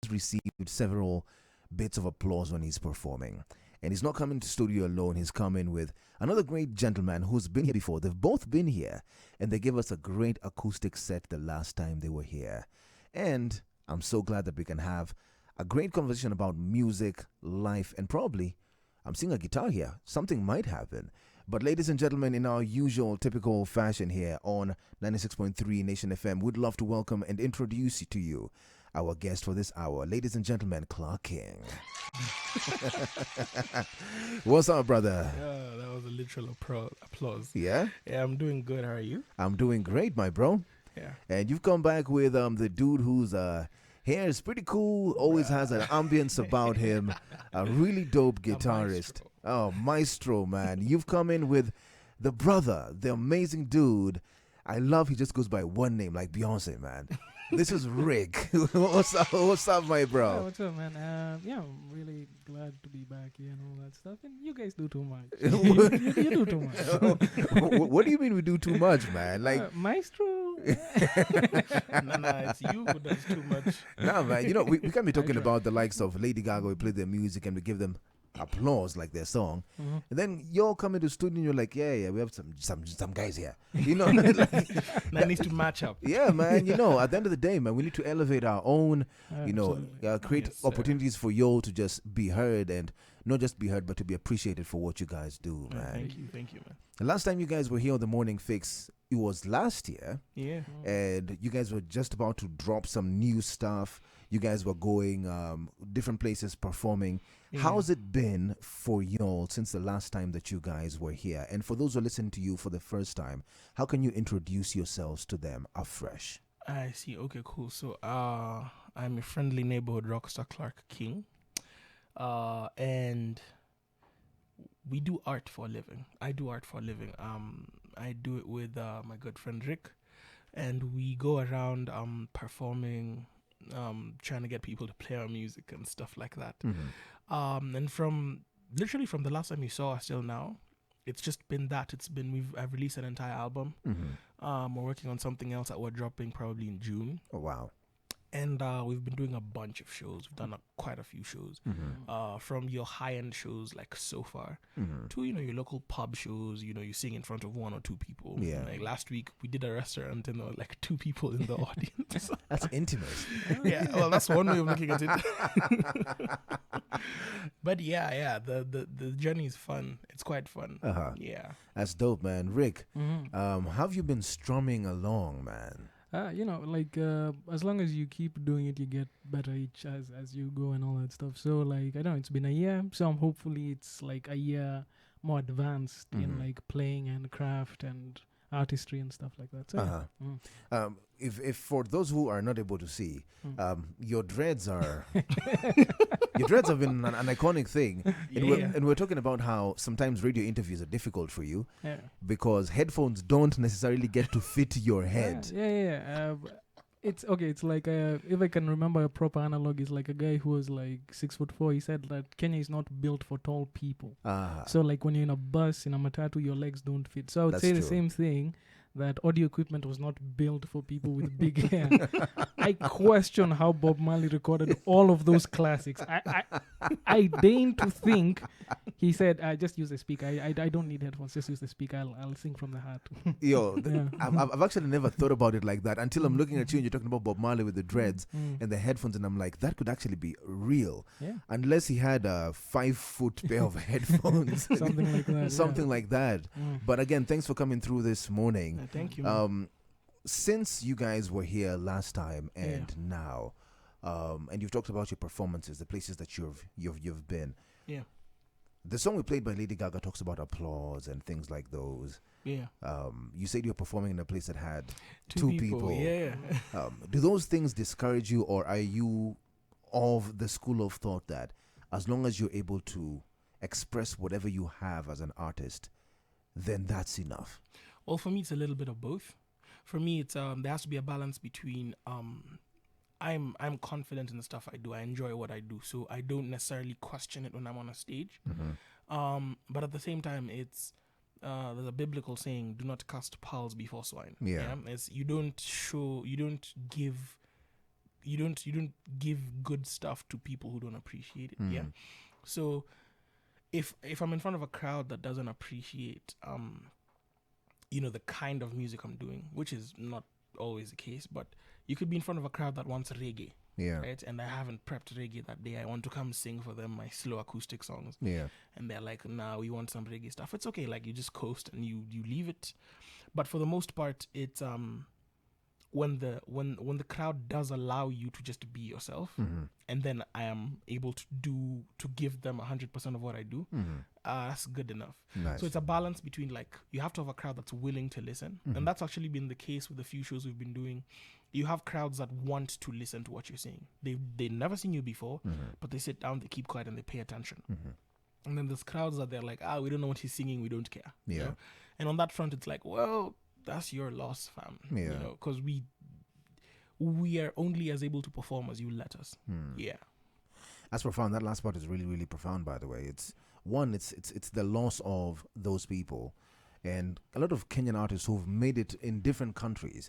received several bits of applause when he's performing. And he's not coming to studio alone. He's coming with another great gentleman who's been here before. They've both been here, and they gave us a great acoustic set the last time they were here. And I'm so glad that we can have a great conversation about music, life, and probably I'm seeing a guitar here. Something might happen. But ladies and gentlemen, in our usual typical fashion here on 96.3 Nation FM, we'd love to welcome and introduce to you our guest for this hour. Ladies and gentlemen, Clark King. What's up, brother? Yeah, that was a literal applause. Yeah? Yeah, I'm doing good. How are you? I'm doing great, my bro. Yeah. And you've come back with the dude whose hair is pretty cool, always has an ambience about him, a really dope guitarist. Oh, maestro, man. You've come in with the brother, the amazing dude. I love he just goes by one name, like Beyonce, man. This is Rick. What's up, my Yeah, bro? what's up, man? Yeah, I'm really glad to be back here and all that stuff. And you guys do too much. you do too much. What do you mean we do too much, man? Like, Maestro. No, it's you who does too much. nah, man. You know, we can't be talking try. about the likes of Lady Gaga. We play their music and we give them applause like their song. Mhm. And then you're coming to studio and you're like, yeah, we have some guys here. You know, like, That needs to match up. yeah, man. You know, at the end of the day, man, we need to elevate our own. You know, Absolutely. create Yes, sir. opportunities for y'all to just be heard and not just be heard, but to be appreciated for what you guys do, Yeah, man. thank you, man. The last time you guys were here on the Morning Fix, it was last year, Yeah. and you guys were just about to drop some new stuff. You guys were going different places performing. Yeah. How's it been for y'all since the last time that you guys were here? And for those who are listening to you for the first time, how can you introduce yourselves to them afresh? I see. Okay, cool. So, I'm a friendly neighborhood rockstar, Clark King, and we do art for a living. I do art for a living. I do it with my good friend Rick, and we go around performing, trying to get people to play our music and stuff like that. And from literally from the last time you saw us till now, it's just been that. I've released an entire album. We're working on something else that we're dropping probably in June. Oh, wow. And we've been doing a bunch of shows. We've done quite a few shows. From your high-end shows like So Far to, your local pub shows. You sing in front of one or two people. Yeah. Like last week, we did a restaurant and there were like two people in the audience. That's intimate. Yeah, well, that's one way of looking at it. But yeah, the journey is fun. It's quite fun. Uh-huh. Yeah. That's dope, man. Rick, Mhm. how have you been strumming along, man? As long as you keep doing it, you get better each as you go and all that stuff. So like, I don't know, it's been a year, so I'm hopefully it's like a year more advanced in Mhm. like playing and craft and artistry and stuff like that. So yeah. Uh-huh. If for those who are not able to see, your dreads are your dreads have been an iconic thing, and we're talking about how sometimes radio interviews are difficult for you Yeah. because headphones don't necessarily get to fit your head. Yeah. It's okay. It's like if I can remember a proper analog, it's like a guy who was like 6'4". He said that Kenya is not built for tall people. Ah, So like when you're in a bus, in a matatu, your legs don't fit. So I would That's say the true. same thing, that audio equipment was not built for people with big hair. I question how Bob Marley recorded all of those classics. I deign to think he said, just use the speaker. I don't need headphones. Just use the speaker. I'll sing from the heart. yo, Yeah. I've actually never thought about it like that until I'm looking at you and you're talking about Bob Marley with the dreads Mm. and the headphones, and I'm like, that could actually be real, Yeah. unless he had a 5-foot pair of headphones, Something like that. something like that. Mm. But again, thanks for coming through this morning. Thank you. Man. Since you guys were here last time and now, and you've talked about your performances, the places that you've been. Yeah. The song we played by Lady Gaga talks about applause and things like those. Yeah. You said you're performing in a place that had Two people. Yeah. Do those things discourage you, or are you of the school of thought that as long as you're able to express whatever you have as an artist, then that's enough? Well, for me, it's a little bit of both. For me, it's there has to be a balance between I'm confident in the stuff I do. I enjoy what I do, so I don't necessarily question it when I'm on a stage. But at the same time, it's there's a biblical saying: "Do not cast pearls before swine." Yeah. It's you don't give you don't give good stuff to people who don't appreciate it. Yeah. So if I'm in front of a crowd that doesn't appreciate the kind of music I'm doing, which is not always the case, but you could be in front of a crowd that wants reggae. Yeah. Right? And I haven't prepped reggae that day. I want to come sing for them my slow acoustic songs. Yeah. And they're like, nah, we want some reggae stuff. It's okay. Like, you just coast and you leave it. But for the most part, it's when the crowd does allow you to just be yourself, and then I am able to give them 100% of what I do, that's good enough. Nice. So it's a balance between, like, you have to have a crowd that's willing to listen. And that's actually been the case with the few shows we've been doing. You have crowds that want to listen to what you're saying. They've never seen you before, but they sit down, they keep quiet, and they pay attention. And then there's crowds that they're like, we don't know what he's singing, we don't care. Yeah. You know? And on that front, it's like, well, that's your loss, fam. Yeah. Because we are only as able to perform as you let us. Yeah. That's profound. That last part is really, really profound, by the way. It's the loss of those people. And a lot of Kenyan artists who've made it in different countries,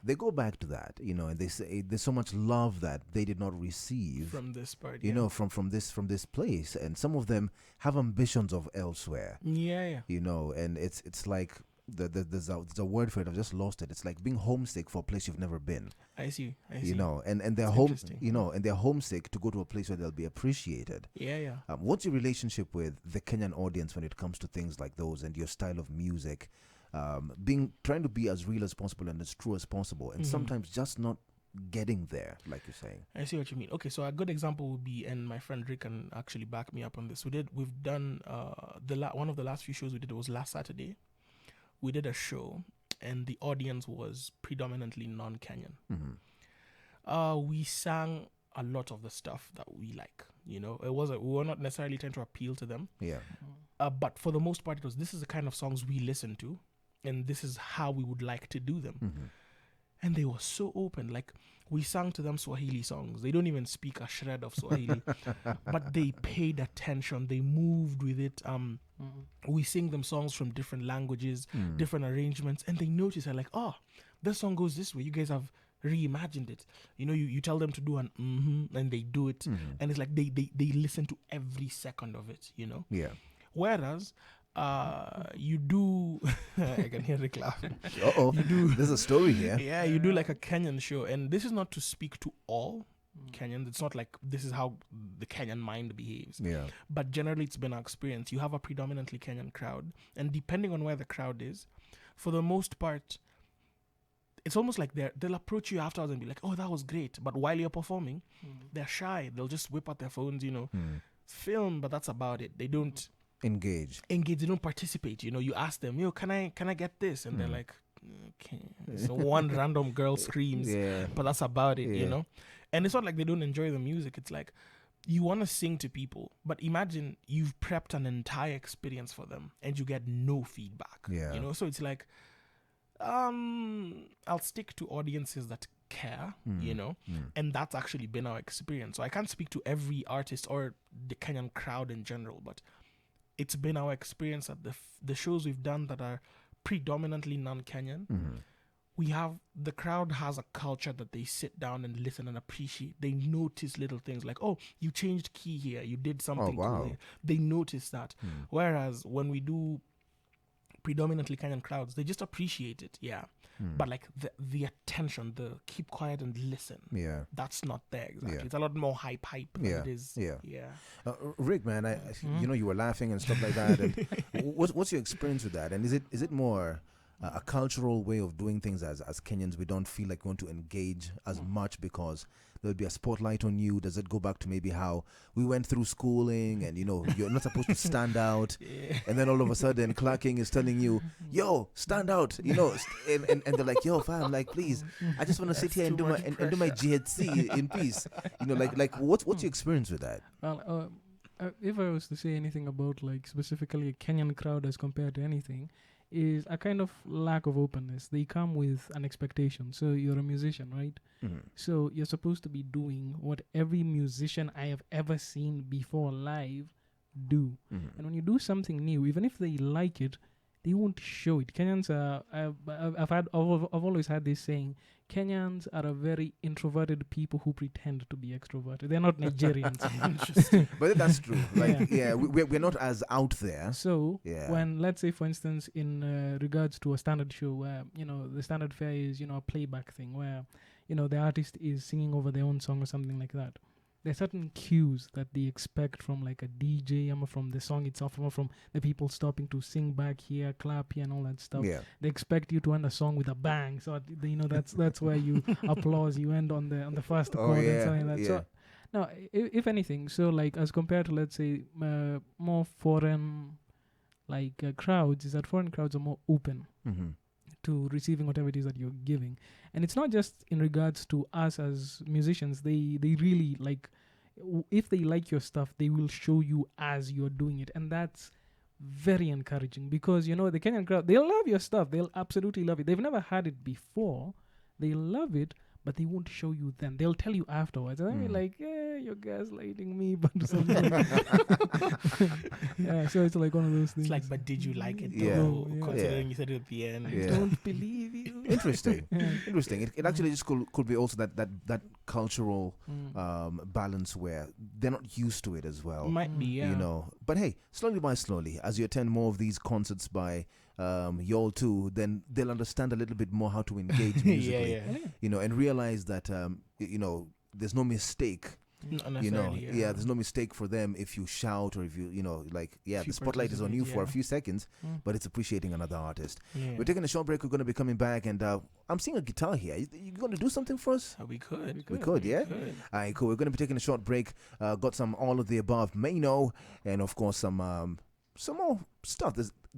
they go back to that, and they say there's so much love that they did not receive from this part, from this place, and some of them have ambitions of elsewhere. Yeah. And it's like there's a word for it. I've just lost it. It's like being homesick for a place you've never been. I see. And they're home, and they're homesick to go to a place where they'll be appreciated. Yeah. What's your relationship with the Kenyan audience when it comes to things like those, and your style of music, trying to be as real as possible and as true as possible, and sometimes just not getting there, like you're saying? I see what you mean. Okay, so a good example would be, and my friend Rick can actually back me up on this. We've done one of the last few shows we did was last Saturday. We did a show, and the audience was predominantly non-Kenyan. We sang a lot of the stuff that we like. We were not necessarily trying to appeal to them. Yeah. But for the most part, this is the kind of songs we listen to, and this is how we would like to do them. And they were so open. Like, we sang to them Swahili songs. They don't even speak a shred of Swahili, but they paid attention. They moved with it. We sing them songs from different languages, different arrangements, and they notice, they're like, this song goes this way. You guys have reimagined it. You tell them to do an and they do it. And it's like they listen to every second of it, Yeah. Whereas you do I can hear Rick laughing. There's a story here. Yeah, you do like a Kenyan show, and this is not to speak to all Kenyans. It's not like this is how the Kenyan mind behaves. Yeah. But generally, it's been our experience. You have a predominantly Kenyan crowd, and depending on where the crowd is, for the most part, it's almost like they'll approach you afterwards and be like, "Oh, that was great," but while you're performing, they're shy. They'll just whip out their phones, film, but that's about it. They don't engage. They don't participate. You ask them, can I get this? And they're like, okay. So one random girl screams, but that's about it, And it's not like they don't enjoy the music. It's like, you want to sing to people, but imagine you've prepped an entire experience for them and you get no feedback. Yeah. So it's like, I'll stick to audiences that care, and that's actually been our experience. So I can't speak to every artist or the Kenyan crowd in general, but it's been our experience at the shows we've done that are predominantly non-Kenyan. The crowd has a culture that they sit down and listen and appreciate. They notice little things like, you changed key here, you did something cool here. They notice that. Whereas when we do predominantly Kenyan crowds, they just appreciate it, but like the attention, the keep quiet and listen, that's not there exactly. It's a lot more hype than it is. Rick, man, you were laughing and stuff like that. And what's your experience with that? And is it more a cultural way of doing things as Kenyans? We don't feel like we want to engage as much because there'll be a spotlight on you. Does it go back to maybe how we went through schooling and, you're not supposed to stand out. And then all of a sudden Clark King is telling you, yo, stand out, and they're like, yo, fam, like, please, I just want to sit here and do my GHC in peace. Like what's your experience with that? Well, if I was to say anything about like specifically a Kenyan crowd as compared to anything, is a kind of lack of openness. They come with an expectation. So you're a musician, right? So you're supposed to be doing what every musician I have ever seen before live do. And when you do something new, even if they like it, they won't show it. Kenyans are. I've always had this saying. Kenyans are a very introverted people who pretend to be extroverted. They're not Nigerians. Interesting. But that's true. Like, we're not as out there. So Yeah. when, let's say, for instance, in regards to a standard show where, the standard fare is, a playback thing where, the artist is singing over their own song or something like that. There are certain cues that they expect from like a DJ, from the song itself, from the people stopping to sing back here, clap here, and all that stuff. Yeah. They expect you to end a song with a bang, so that's where you applause. You end on the first chord and something like that. Yeah. So, no, if anything, so like as compared to, let's say, more foreign crowds, is that foreign crowds are more open Mm-hmm. to receiving whatever it is that you're giving. And it's not just in regards to us as musicians. They really if they like your stuff, they will show you as you're doing it. And that's very encouraging because, the Kenyan crowd, they'll love your stuff. They'll absolutely love it. They've never had it before. They love it, but they won't show you then. They'll tell you afterwards. And I mean, you're gaslighting me, but something. Yeah, so it's like one of those things. It's like, but did you like it? Yeah. Though, Yeah. considering you said it at the end. I Yeah. don't believe you. Interesting. Yeah. Interesting. It actually just could be also that cultural balance where they're not used to it as well. Might be, yeah. But hey, slowly by slowly, as you attend more of these concerts by y'all too, then they'll understand a little bit more how to engage musically. Yeah. And realize that there's no mistake. Not necessarily, There's no mistake for them if you shout or if you If the you spotlight is on you for a participate, few seconds, but it's appreciating another artist. Yeah. We're taking a short break. We're going to be coming back, and I'm seeing a guitar here. You going to do something for us? We could. We could, yeah? Could. All right, cool. We're going to be taking a short break. Got some all of the above, Mano, and of course some more stuff.